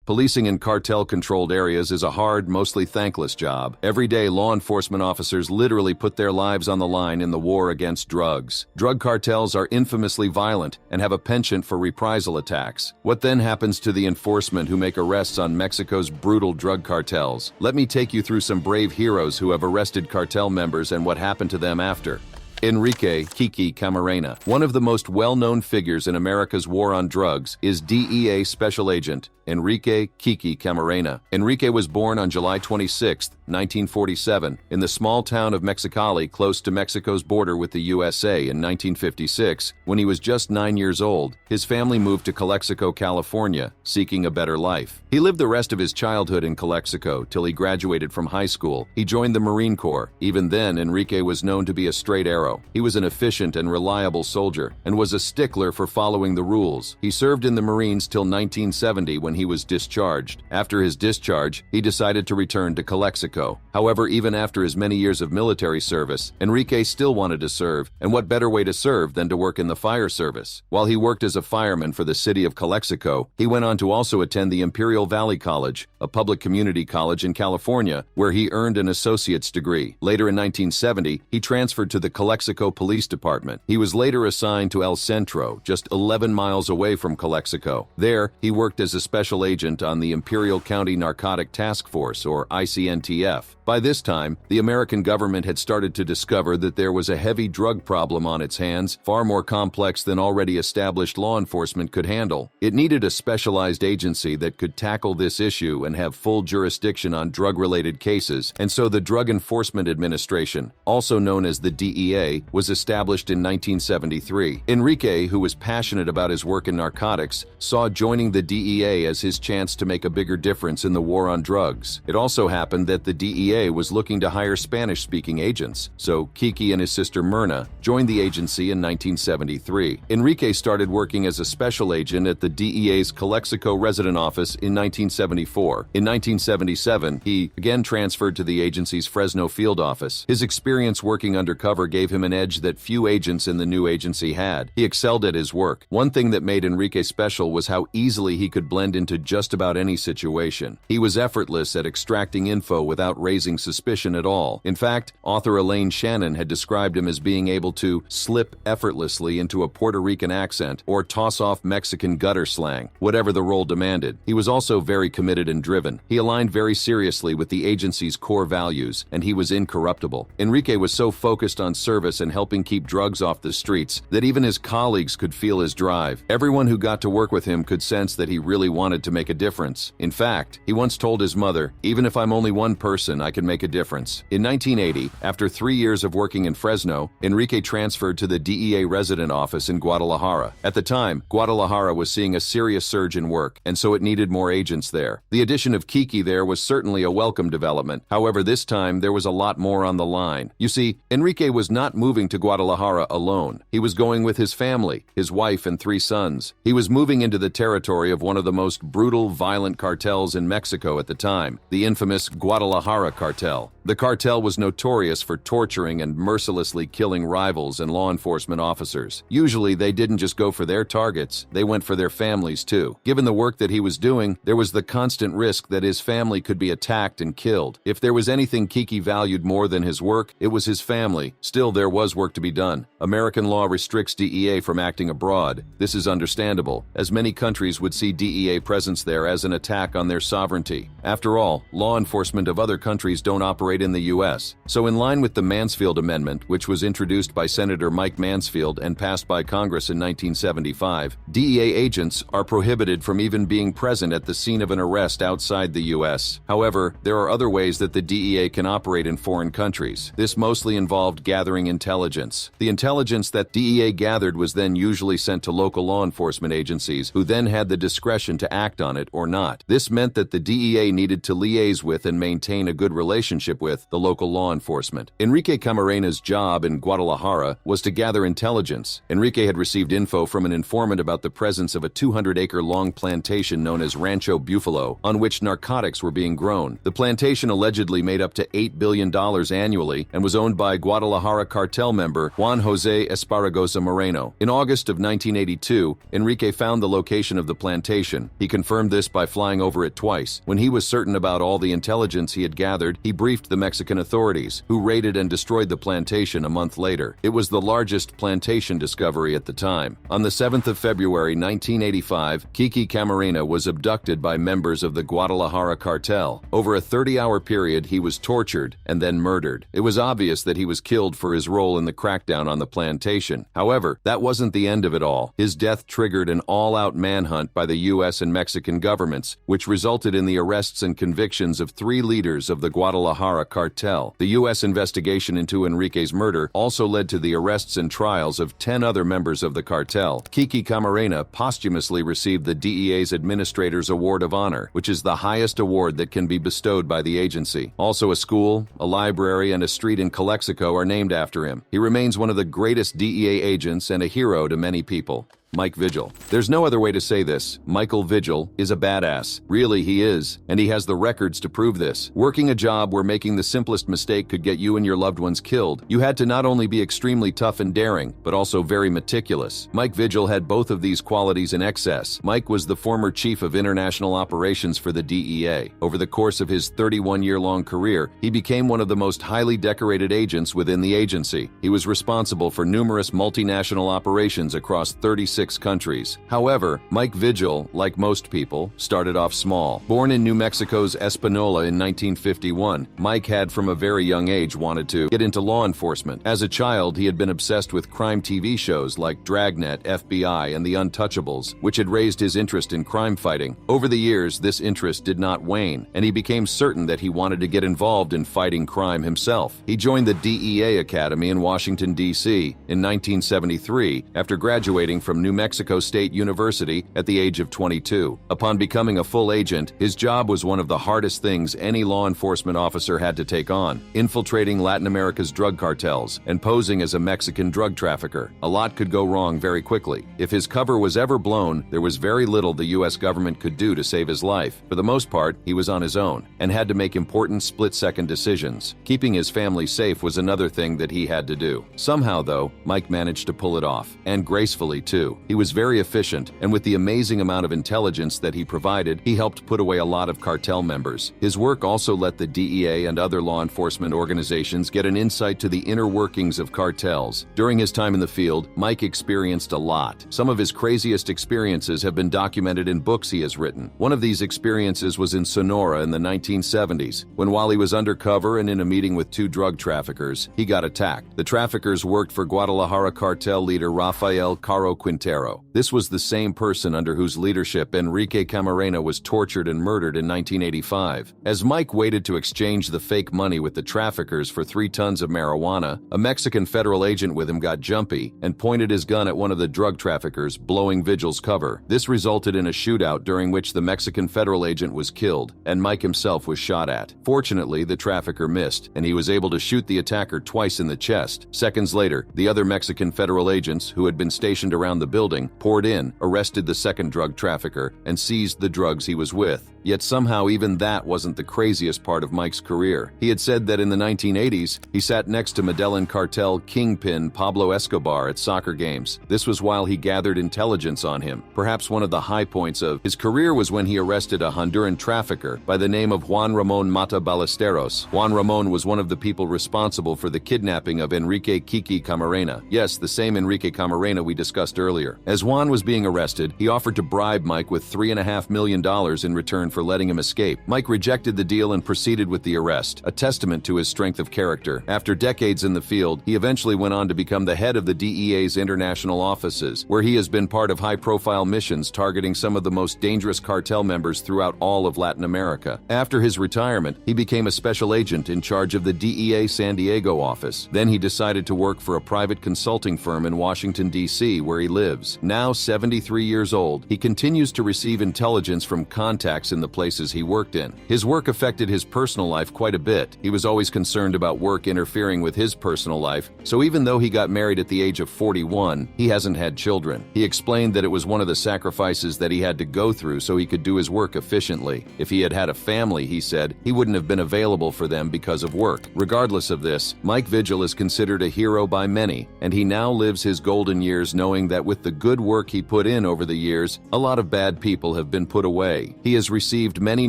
Policing in cartel-controlled areas is a hard, mostly thankless job. Every day, law enforcement officers literally put their lives on the line in the war against drugs. Drug cartels are infamously violent and have a penchant for reprisal attacks. What then happens to the enforcement who make arrests on Mexico's brutal drug cartels? Let me take you through some brave heroes who have arrested cartel members and what happened to them after. Enrique "Kiki" Camarena. One of the most well-known figures in America's war on drugs is DEA Special Agent Enrique "Kiki" Camarena. Enrique was born on July 26, 1947, in the small town of Mexicali, close to Mexico's border with the USA. In 1956, when he was just 9 years old, his family moved to Calexico, California, seeking a better life. He lived the rest of his childhood in Calexico till he graduated from high school. He joined the Marine Corps. Even then, Enrique was known to be a straight arrow. He was an efficient and reliable soldier and was a stickler for following the rules. He served in the Marines till 1970 when he was discharged. After his discharge, he decided to return to Calexico. However, even after his many years of military service, Enrique still wanted to serve, and what better way to serve than to work in the fire service? While he worked as a fireman for the city of Calexico, he went on to also attend the Imperial Valley College, a public community college in California, where he earned an associate's degree. Later in 1970, he transferred to the Calexico Police Department. He was later assigned to El Centro, just 11 miles away from Calexico. There, he worked as a special agent on the Imperial County Narcotic Task Force, or ICNTF. By this time, the American government had started to discover that there was a heavy drug problem on its hands, far more complex than already established law enforcement could handle. It needed a specialized agency that could tackle this issue and have full jurisdiction on drug-related cases, and so the Drug Enforcement Administration, also known as the DEA, was established in 1973. Enrique, who was passionate about his work in narcotics, saw joining the DEA as his chance to make a bigger difference in the war on drugs. It also happened that the DEA was looking to hire Spanish-speaking agents, so Kiki and his sister Myrna joined the agency in 1973. Enrique started working as a special agent at the DEA's Calexico resident office in 1974. In 1977, he again transferred to the agency's Fresno field office. His experience working undercover gave him an edge that few agents in the new agency had. He excelled at his work. One thing that made Enrique special was how easily he could blend into just about any situation. He was effortless at extracting info without raising suspicion at all. In fact, author Elaine Shannon had described him as being able to slip effortlessly into a Puerto Rican accent or toss off Mexican gutter slang, whatever the role demanded. He was also very committed and driven. He aligned very seriously with the agency's core values, and he was incorruptible. Enrique was so focused on service and helping keep drugs off the streets that even his colleagues could feel his drive. Everyone who got to work with him could sense that he really wanted to make a difference. In fact, he once told his mother, "Even if I'm only one person, I can make a difference." In 1980, after 3 years of working in Fresno, Enrique transferred to the DEA resident office in Guadalajara. At the time, Guadalajara was seeing a serious surge in work, and so it needed more agents there. The addition of Kiki there was certainly a welcome development. However, this time there was a lot more on the line. You see, Enrique was not moving to Guadalajara alone. He was going with his family, his wife and 3 sons. He was moving into the territory of one of the most brutal, violent cartels in Mexico at the time, the infamous Guadalajara Cartel. The cartel was notorious for torturing and mercilessly killing rivals and law enforcement officers. Usually, they didn't just go for their targets, they went for their families too. Given the work that he was doing, there was the constant risk that his family could be attacked and killed. If there was anything Kiki valued more than his work, it was his family. Still, there was work to be done. American law restricts DEA from acting abroad. This is understandable, as many countries would see DEA presence there as an attack on their sovereignty. After all, law enforcement of other countries don't operate in the U.S. So in line with the Mansfield Amendment, which was introduced by Senator Mike Mansfield and passed by Congress in 1975, DEA agents are prohibited from even being present at the scene of an arrest outside the U.S. However, there are other ways that the DEA can operate in foreign countries. This mostly involved gathering intelligence. The intelligence that DEA gathered was then usually sent to local law enforcement agencies, who then had the discretion to act on it or not. This meant that the DEA needed to liaise with and maintain a good relationship relationship with the local law enforcement. Enrique Camarena's job in Guadalajara was to gather intelligence. Enrique had received info from an informant about the presence of a 200-acre-long plantation known as Rancho Bufalo, on which narcotics were being grown. The plantation allegedly made up to $8 billion annually and was owned by Guadalajara cartel member Juan Jose Esparragosa Moreno. In August of 1982, Enrique found the location of the plantation. He confirmed this by flying over it twice. When he was certain about all the intelligence he had gathered, he briefed the Mexican authorities, who raided and destroyed the plantation a month later. It was the largest plantation discovery at the time. On the 7th of February 1985, Kiki Camarena was abducted by members of the Guadalajara cartel. Over a 30-hour period, he was tortured and then murdered. It was obvious that he was killed for his role in the crackdown on the plantation. However, that wasn't the end of it all. His death triggered an all-out manhunt by the U.S. and Mexican governments, which resulted in the arrests and convictions of 3 leaders of the Guadalajara cartel. The U.S. investigation into Enrique's murder also led to the arrests and trials of 10 other members of the cartel. Kiki Camarena posthumously received the DEA's Administrator's Award of Honor, which is the highest award that can be bestowed by the agency. Also, a school, a library, and a street in Calexico are named after him. He remains one of the greatest DEA agents and a hero to many people. Mike Vigil. There's no other way to say this. Michael Vigil is a badass. Really, he is, and he has the records to prove this. Working a job where making the simplest mistake could get you and your loved ones killed, you had to not only be extremely tough and daring, but also very meticulous. Mike Vigil had both of these qualities in excess. Mike was the former chief of international operations for the DEA. Over the course of his 31-year-long career, he became one of the most highly decorated agents within the agency. He was responsible for numerous multinational operations across 36 countries. However, Mike Vigil, like most people, started off small. Born in New Mexico's Espanola in 1951, Mike had from a very young age wanted to get into law enforcement. As a child, he had been obsessed with crime TV shows like Dragnet, FBI, and The Untouchables, which had raised his interest in crime fighting. Over the years, this interest did not wane, and he became certain that he wanted to get involved in fighting crime himself. He joined the DEA Academy in Washington, D.C. in 1973 after graduating from New Mexico State University at the age of 22. Upon becoming a full agent, his job was one of the hardest things any law enforcement officer had to take on, infiltrating Latin America's drug cartels and posing as a Mexican drug trafficker. A lot could go wrong very quickly. If his cover was ever blown, there was very little the U.S. government could do to save his life. For the most part, he was on his own and had to make important split-second decisions. Keeping his family safe was another thing that he had to do. Somehow, though, Mike managed to pull it off, and gracefully, too. He was very efficient, and with the amazing amount of intelligence that he provided, he helped put away a lot of cartel members. His work also let the DEA and other law enforcement organizations get an insight to the inner workings of cartels. During his time in the field, Mike experienced a lot. Some of his craziest experiences have been documented in books he has written. One of these experiences was in Sonora in the 1970s, when while he was undercover and in a meeting with 2 drug traffickers, he got attacked. The traffickers worked for Guadalajara cartel leader Rafael Caro Quintero. This was the same person under whose leadership Enrique Camarena was tortured and murdered in 1985. As Mike waited to exchange the fake money with the traffickers for 3 tons of marijuana, a Mexican federal agent with him got jumpy and pointed his gun at one of the drug traffickers, blowing Vigil's cover. This resulted in a shootout during which the Mexican federal agent was killed, and Mike himself was shot at. Fortunately, the trafficker missed, and he was able to shoot the attacker twice in the chest. Seconds later, the other Mexican federal agents, who had been stationed around the building, poured in, arrested the second drug trafficker, and seized the drugs he was with. Yet somehow even that wasn't the craziest part of Mike's career. He had said that in the 1980s, he sat next to Medellin cartel kingpin Pablo Escobar at soccer games. This was while he gathered intelligence on him. Perhaps one of the high points of his career was when he arrested a Honduran trafficker by the name of Juan Ramon Mata Ballesteros. Juan Ramon was one of the people responsible for the kidnapping of Enrique Kiki Camarena. Yes, the same Enrique Camarena we discussed earlier. As Juan was being arrested, he offered to bribe Mike with $3.5 million in return for letting him escape. Mike rejected the deal and proceeded with the arrest, a testament to his strength of character. After decades in the field, he eventually went on to become the head of the DEA's international offices, where he has been part of high-profile missions targeting some of the most dangerous cartel members throughout all of Latin America. After his retirement, he became a special agent in charge of the DEA San Diego office. Then he decided to work for a private consulting firm in Washington, D.C., where he lived. lives. Now 73 years old, he continues to receive intelligence from contacts in the places he worked in. His work affected his personal life quite a bit. He was always concerned about work interfering with his personal life, so even though he got married at the age of 41, he hasn't had children. He explained that it was one of the sacrifices that he had to go through so he could do his work efficiently. If he had had a family, he said, he wouldn't have been available for them because of work. Regardless of this, Mike Vigil is considered a hero by many, and he now lives his golden years knowing that with the good work he put in over the years, a lot of bad people have been put away. He has received many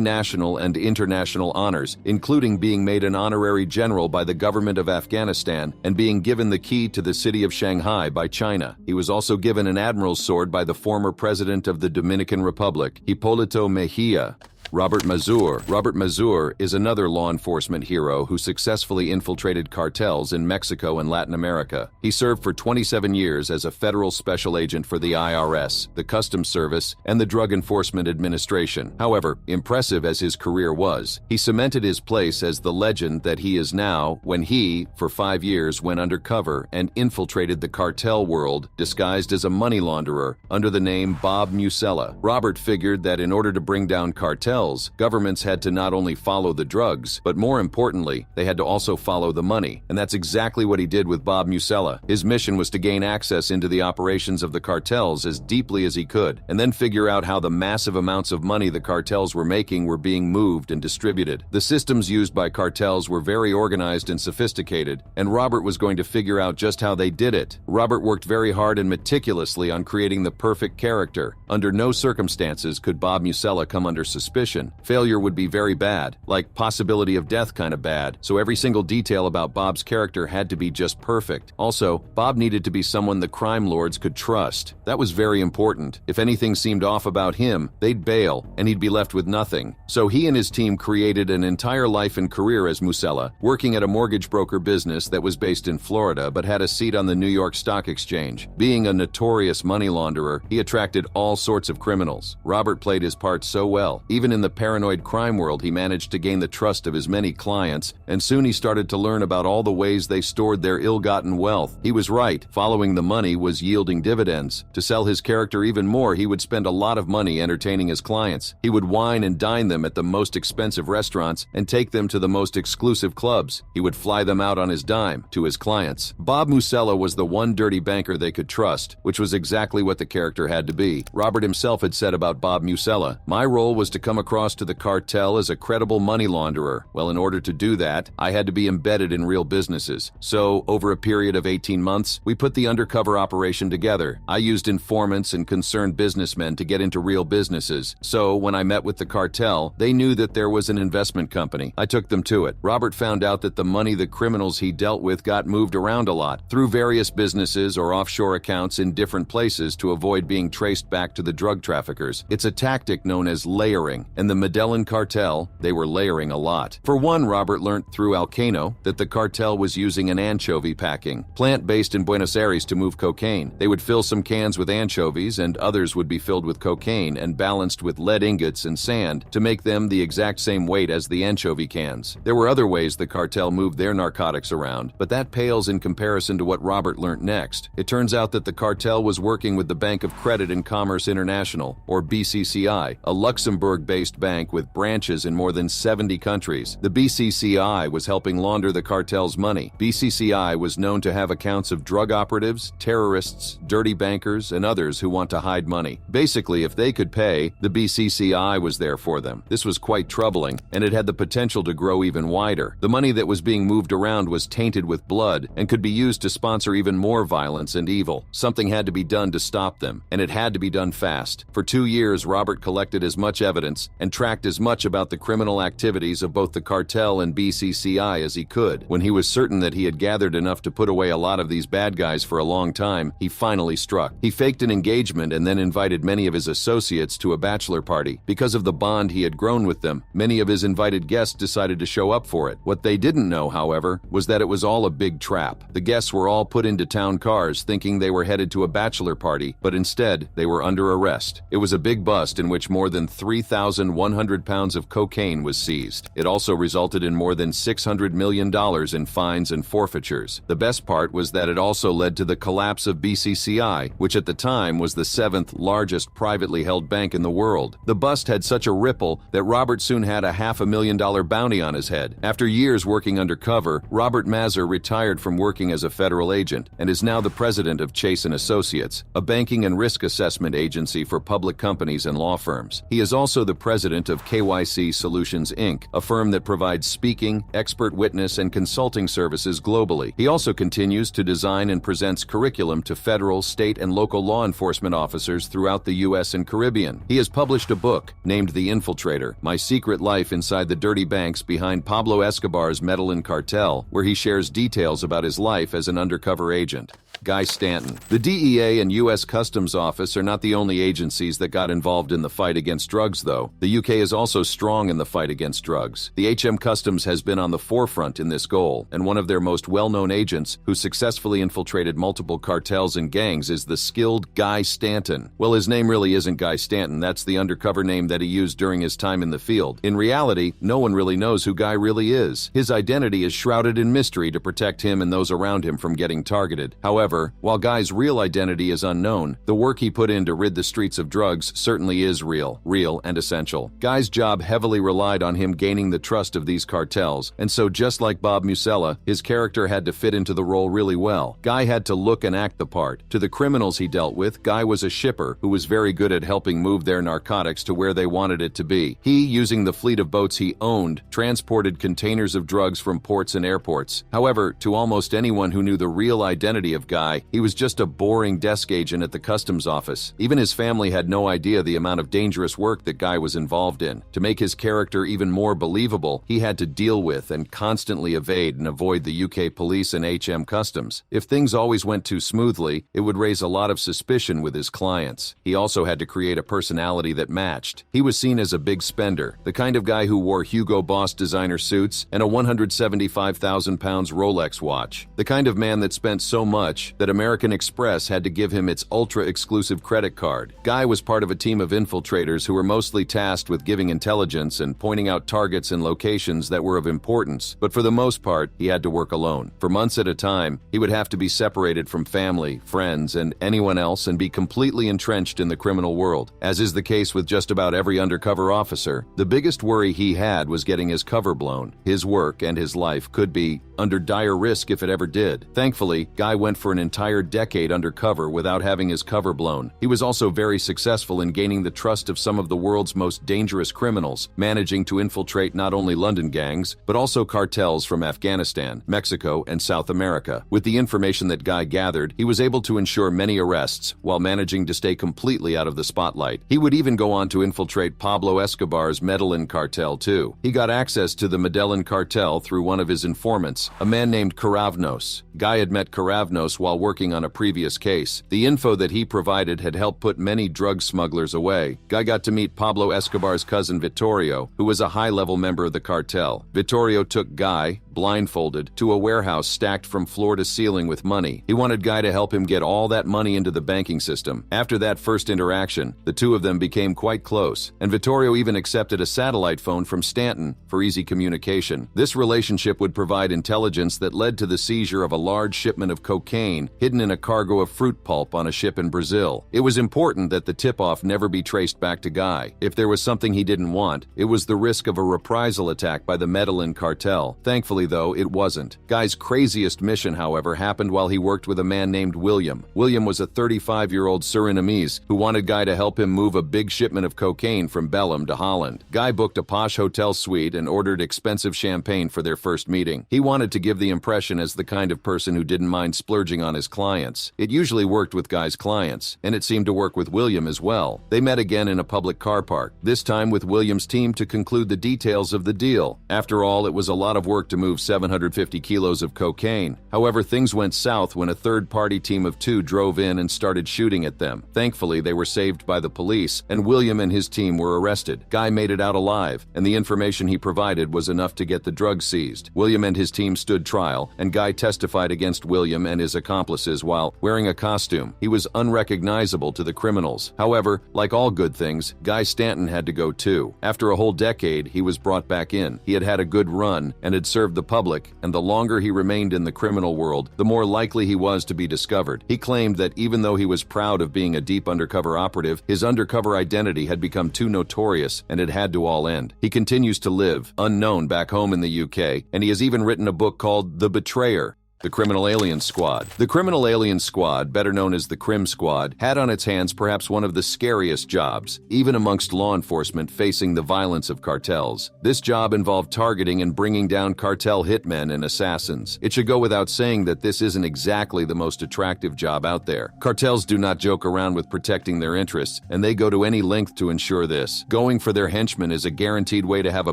national and international honors, including being made an honorary general by the government of Afghanistan and being given the key to the city of Shanghai by China. He was also given an admiral's sword by the former president of the Dominican Republic, Hipólito Mejia. Robert Mazur. Robert Mazur is another law enforcement hero who successfully infiltrated cartels in Mexico and Latin America. He served for 27 years as a federal special agent for the IRS, the Customs Service, and the Drug Enforcement Administration. However, impressive as his career was, he cemented his place as the legend that he is now when he, for 5 years, went undercover and infiltrated the cartel world disguised as a money launderer under the name Bob Musella. Robert figured that in order to bring down cartels, governments had to not only follow the drugs, but more importantly, they had to also follow the money. And that's exactly what he did with Bob Musella. His mission was to gain access into the operations of the cartels as deeply as he could, and then figure out how the massive amounts of money the cartels were making were being moved and distributed. The systems used by cartels were very organized and sophisticated, and Robert was going to figure out just how they did it. Robert worked very hard and meticulously on creating the perfect character. Under no circumstances could Bob Musella come under suspicion. Failure would be very bad, like possibility of death kind of bad, so every single detail about Bob's character had to be just perfect. Also, Bob needed to be someone the crime lords could trust. That was very important. If anything seemed off about him, they'd bail, and he'd be left with nothing. So he and his team created an entire life and career as Musella, working at a mortgage broker business that was based in Florida but had a seat on the New York Stock Exchange. Being a notorious money launderer, he attracted all sorts of criminals. Robert played his part so well. Even in the paranoid crime world, he managed to gain the trust of his many clients, and soon he started to learn about all the ways they stored their ill-gotten wealth. He was right. Following the money was yielding dividends. To sell his character even more, he would spend a lot of money entertaining his clients. He would wine and dine them at the most expensive restaurants and take them to the most exclusive clubs. He would fly them out on his dime to his clients. Bob Musella was the one dirty banker they could trust, which was exactly what the character had to be. Robert himself had said about Bob Musella, "My role was to come across to the cartel as a credible money launderer. Well, in order to do that, I had to be embedded in real businesses. So, over a period of 18 months, we put the undercover operation together. I used informants and concerned businessmen to get into real businesses. So, when I met with the cartel, they knew that there was an investment company. I took them to it. Robert found out that the money the criminals he dealt with got moved around a lot, through various businesses or offshore accounts in different places to avoid being traced back to the drug traffickers. It's a tactic known as layering, and the Medellin cartel, they were layering a lot. For one, Robert learned through Alcano that the cartel was using an anchovy packing plant based in Buenos Aires to move cocaine. They would fill some cans with anchovies and others would be filled with cocaine and balanced with lead ingots and sand to make them the exact same weight as the anchovy cans. There were other ways the cartel moved their narcotics around, but that pales in comparison to what Robert learned next. It turns out that the cartel was working with the Bank of Credit and Commerce International, or BCCI, a Luxembourg-based bank with branches in more than 70 countries. The BCCI was helping launder the cartel's money. BCCI was known to have accounts of drug operatives, terrorists, dirty bankers, and others who want to hide money. Basically, if they could pay, the BCCI was there for them. This was quite troubling, and it had the potential to grow even wider. The money that was being moved around was tainted with blood and could be used to sponsor even more violence and evil. Something had to be done to stop them, and it had to be done fast. For 2 years, Robert collected as much evidence and tracked as much about the criminal activities of both the cartel and BCCI as he could. When he was certain that he had gathered enough to put away a lot of these bad guys for a long time, he finally struck. He faked an engagement and then invited many of his associates to a bachelor party. Because of the bond he had grown with them, many of his invited guests decided to show up for it. What they didn't know, however, was that it was all a big trap. The guests were all put into town cars thinking they were headed to a bachelor party, but instead, they were under arrest. It was a big bust in which more than 3,000 1,100 pounds of cocaine was seized. It also resulted in more than $600 million in fines and forfeitures. The best part was that it also led to the collapse of BCCI, which at the time was the seventh largest privately held bank in the world. The bust had such a ripple that Robert soon had a $500,000 bounty on his head. After years working undercover, Robert Mazur retired from working as a federal agent and is now the president of Chase & Associates, a banking and risk assessment agency for public companies and law firms. He is also the president of KYC Solutions Inc., a firm that provides speaking, expert witness, and consulting services globally. He also continues to design and presents curriculum to federal, state, and local law enforcement officers throughout the U.S. and Caribbean. He has published a book named The Infiltrator: My Secret Life Inside the Dirty Banks Behind Pablo Escobar's Medellin Cartel, where he shares details about his life as an undercover agent. Guy Stanton. The DEA and U.S. Customs Office are not the only agencies that got involved in the fight against drugs, though. The UK is also strong in the fight against drugs. The HM Customs has been on the forefront in this goal, and one of their most well-known agents, who successfully infiltrated multiple cartels and gangs, is the skilled Guy Stanton. Well, his name really isn't Guy Stanton. That's the undercover name that he used during his time in the field. In reality, no one really knows who Guy really is. His identity is shrouded in mystery to protect him and those around him from getting targeted. However, while Guy's real identity is unknown, the work he put in to rid the streets of drugs certainly is real and essential. Guy's job heavily relied on him gaining the trust of these cartels, and so just like Bob Musella, his character had to fit into the role really well. Guy had to look and act the part. To the criminals he dealt with, Guy was a shipper who was very good at helping move their narcotics to where they wanted it to be. He, using the fleet of boats he owned, transported containers of drugs from ports and airports. However, to almost anyone who knew the real identity of Guy, he was just a boring desk agent at the customs office. Even his family had no idea the amount of dangerous work that Guy was involved in. To make his character even more believable, he had to deal with and constantly evade and avoid the UK police and HM Customs. If things always went too smoothly, it would raise a lot of suspicion with his clients. He also had to create a personality that matched. He was seen as a big spender, the kind of guy who wore Hugo Boss designer suits and a 175,000 pounds Rolex watch. The kind of man that spent so much that American Express had to give him its ultra-exclusive credit card. Guy was part of a team of infiltrators who were mostly tasked with giving intelligence and pointing out targets and locations that were of importance, but for the most part, he had to work alone. For months at a time, he would have to be separated from family, friends, and anyone else and be completely entrenched in the criminal world. As is the case with just about every undercover officer, the biggest worry he had was getting his cover blown. His work and his life could be under dire risk if it ever did. Thankfully, Guy went for an entire decade undercover without having his cover blown. He was also very successful in gaining the trust of some of the world's most dangerous criminals, managing to infiltrate not only London gangs, but also cartels from Afghanistan, Mexico, and South America. With the information that Guy gathered, he was able to ensure many arrests while managing to stay completely out of the spotlight. He would even go on to infiltrate Pablo Escobar's Medellin cartel too. He got access to the Medellin cartel through one of his informants, a man named Caravnos. Guy had met Caravnos while working on a previous case. The info that he provided had helped put many drug smugglers away. Guy got to meet Pablo Escobar's cousin Vittorio, who was a high-level member of the cartel. Vittorio took Guy, blindfolded, to a warehouse stacked from floor to ceiling with money. He wanted Guy to help him get all that money into the banking system. After that first interaction, the two of them became quite close, and Vittorio even accepted a satellite phone from Stanton for easy communication. This relationship would provide intelligence that led to the seizure of a large shipment of cocaine hidden in a cargo of fruit pulp on a ship in Brazil. It was important that the tip-off never be traced back to Guy. If there was something he didn't want, it was the risk of a reprisal attack by the Medellin cartel. Thankfully, though, it wasn't. Guy's craziest mission, however, happened while he worked with a man named William. William was a 35-year-old Surinamese who wanted Guy to help him move a big shipment of cocaine from Belém to Holland. Guy booked a posh hotel suite and ordered expensive champagne for their first meeting. He wanted to give the impression as the kind of person who didn't mind splurging on his clients. It usually worked with Guy's clients, and it seemed to work with William as well. They met again in a public car park, this time with William's team to conclude the details of the deal. After all, it was a lot of work to move move 750 kilos of cocaine. However, things went south when a third-party team of 2 drove in and started shooting at them. Thankfully, they were saved by the police, and William and his team were arrested. Guy made it out alive, and the information he provided was enough to get the drugs seized. William and his team stood trial, and Guy testified against William and his accomplices while wearing a costume. He was unrecognizable to the criminals. However, like all good things, Guy Stanton had to go too. After a whole decade, he was brought back in. He had had a good run and had served the public, and the longer he remained in the criminal world, the more likely he was to be discovered. He claimed that even though he was proud of being a deep undercover operative, his undercover identity had become too notorious and it had to all end. He continues to live, unknown back home in the UK, and he has even written a book called The Betrayer. The Criminal Alien Squad. The Criminal Alien Squad, better known as the Crim Squad, had on its hands perhaps one of the scariest jobs, even amongst law enforcement facing the violence of cartels. This job involved targeting and bringing down cartel hitmen and assassins. It should go without saying that this isn't exactly the most attractive job out there. Cartels do not joke around with protecting their interests, and they go to any length to ensure this. Going for their henchmen is a guaranteed way to have a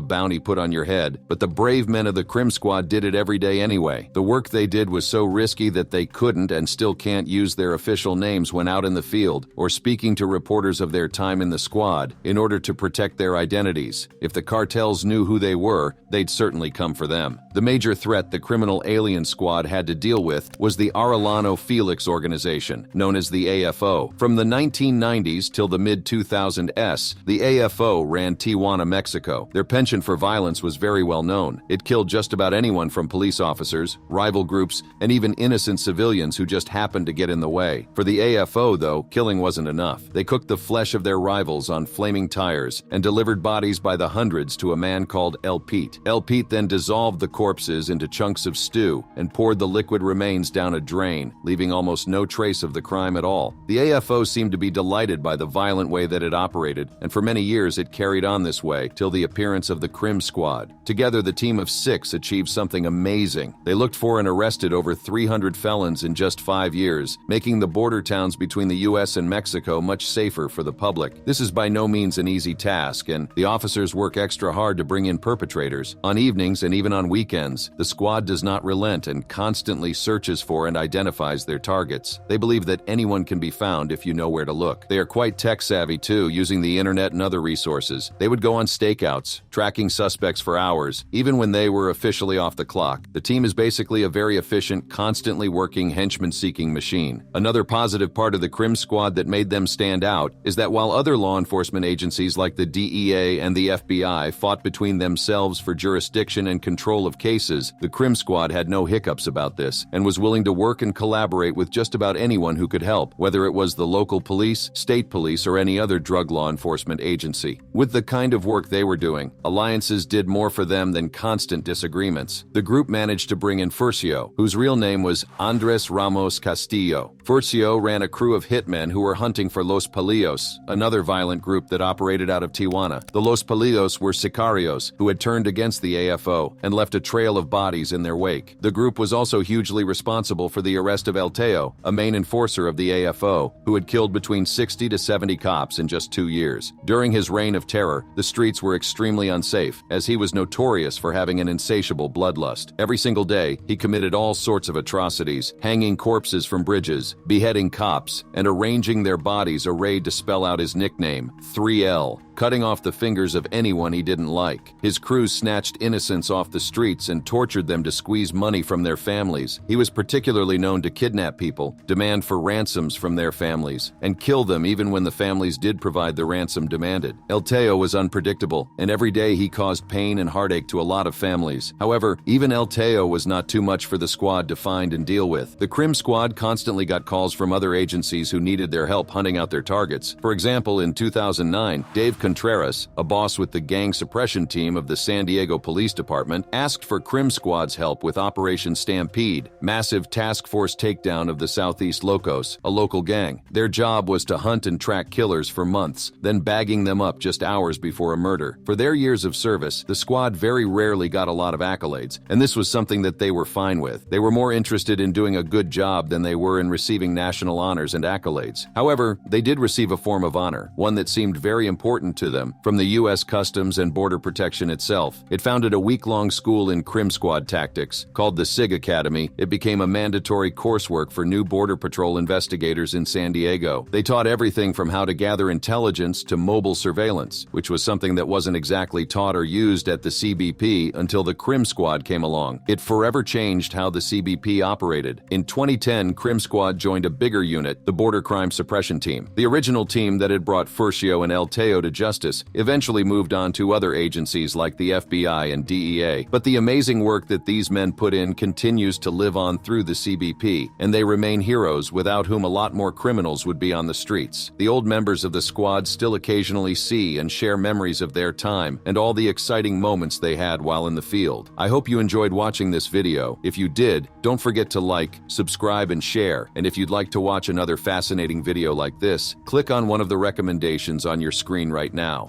bounty put on your head, but the brave men of the Crim Squad did it every day anyway. The work they did was so risky that they couldn't and still can't use their official names when out in the field or speaking to reporters of their time in the squad in order to protect their identities. If the cartels knew who they were, they'd certainly come for them. The major threat the Criminal Alien Squad had to deal with was the Arellano Felix organization, known as the AFO. From the 1990s till the mid-2000s, the AFO ran Tijuana, Mexico. Their penchant for violence was very well known. It killed just about anyone from police officers, rival groups, and even innocent civilians who just happened to get in the way. For the AFO, though, killing wasn't enough. They cooked the flesh of their rivals on flaming tires and delivered bodies by the hundreds to a man called El Pete. El Pete then dissolved the corpses into chunks of stew and poured the liquid remains down a drain, leaving almost no trace of the crime at all. The AFO seemed to be delighted by the violent way that it operated, and for many years it carried on this way till the appearance of the Crim Squad. Together, the team of 6 achieved something amazing. They looked for and arrested over 300 felons in just 5 years, making the border towns between the US and Mexico much safer for the public. This is by no means an easy task, and the officers work extra hard to bring in perpetrators. On evenings and even on weekends, the squad does not relent and constantly searches for and identifies their targets. They believe that anyone can be found if you know where to look. They are quite tech-savvy too, using the internet and other resources. They would go on stakeouts, tracking suspects for hours, even when they were officially off the clock. The team is basically a very efficient, constantly working henchman-seeking machine. Another positive part of the Crim Squad that made them stand out is that while other law enforcement agencies like the DEA and the FBI fought between themselves for jurisdiction and control of cases, the Crim Squad had no hiccups about this and was willing to work and collaborate with just about anyone who could help, whether it was the local police, state police, or any other drug law enforcement agency. With the kind of work they were doing, alliances did more for them than constant disagreements. The group managed to bring in Furcio, whose real name was Andres Ramos Castillo. Furcio ran a crew of hitmen who were hunting for Los Palillos, another violent group that operated out of Tijuana. The Los Palillos were sicarios who had turned against the AFO and left a trail of bodies in their wake. The group was also hugely responsible for the arrest of El Teo, a main enforcer of the AFO, who had killed between 60 to 70 cops in just 2 years. During his reign of terror, the streets were extremely unsafe, as he was notorious for having an insatiable bloodlust. Every single day, he committed all sorts of atrocities, hanging corpses from bridges, beheading cops, and arranging their bodies arrayed to spell out his nickname, 3L, cutting off the fingers of anyone he didn't like. His crews snatched innocents off the streets and tortured them to squeeze money from their families. He was particularly known to kidnap people, demand for ransoms from their families, and kill them even when the families did provide the ransom demanded. El Teo was unpredictable, and every day he caused pain and heartache to a lot of families. However, even El Teo was not too much for the squad to find and deal with. The Crim Squad constantly got calls from other agencies who needed their help hunting out their targets. For example, in 2009, Dave Contreras, a boss with the gang suppression team of the San Diego Police Department, asked for Crim Squad's help with Operation Stampede, massive task force takedown of the Southeast Locos, a local gang. Their job was to hunt and track killers for months, then bagging them up just hours before a murder. For their years of service, the squad very rarely got a lot of accolades, and this was something that they were fine with. They were more interested in doing a good job than they were in receiving national honors and accolades. However, they did receive a form of honor, one that seemed very important to them, from the U.S. Customs and Border Protection itself. It founded a week-long school in Crim Squad tactics. Called the SIG Academy, it became a mandatory coursework for new Border Patrol investigators in San Diego. They taught everything from how to gather intelligence to mobile surveillance, which was something that wasn't exactly taught or used at the CBP until the Crim Squad came along. It forever changed how the CBP operated. In 2010, Crim Squad joined a bigger unit, the Border Crime Suppression Team. The original team that had brought Furcio and El Teo to justice eventually moved on to other agencies like the FBI and DEA. But the amazing work that these men put in continues to live on through the CBP, and they remain heroes without whom a lot more criminals would be on the streets. The old members of the squad still occasionally see and share memories of their time and all the exciting moments they had while in the field. I hope you enjoyed watching this video. If you did, don't forget to like, subscribe, and share. And if you'd like to watch another fascinating video like this, click on one of the recommendations on your screen right now.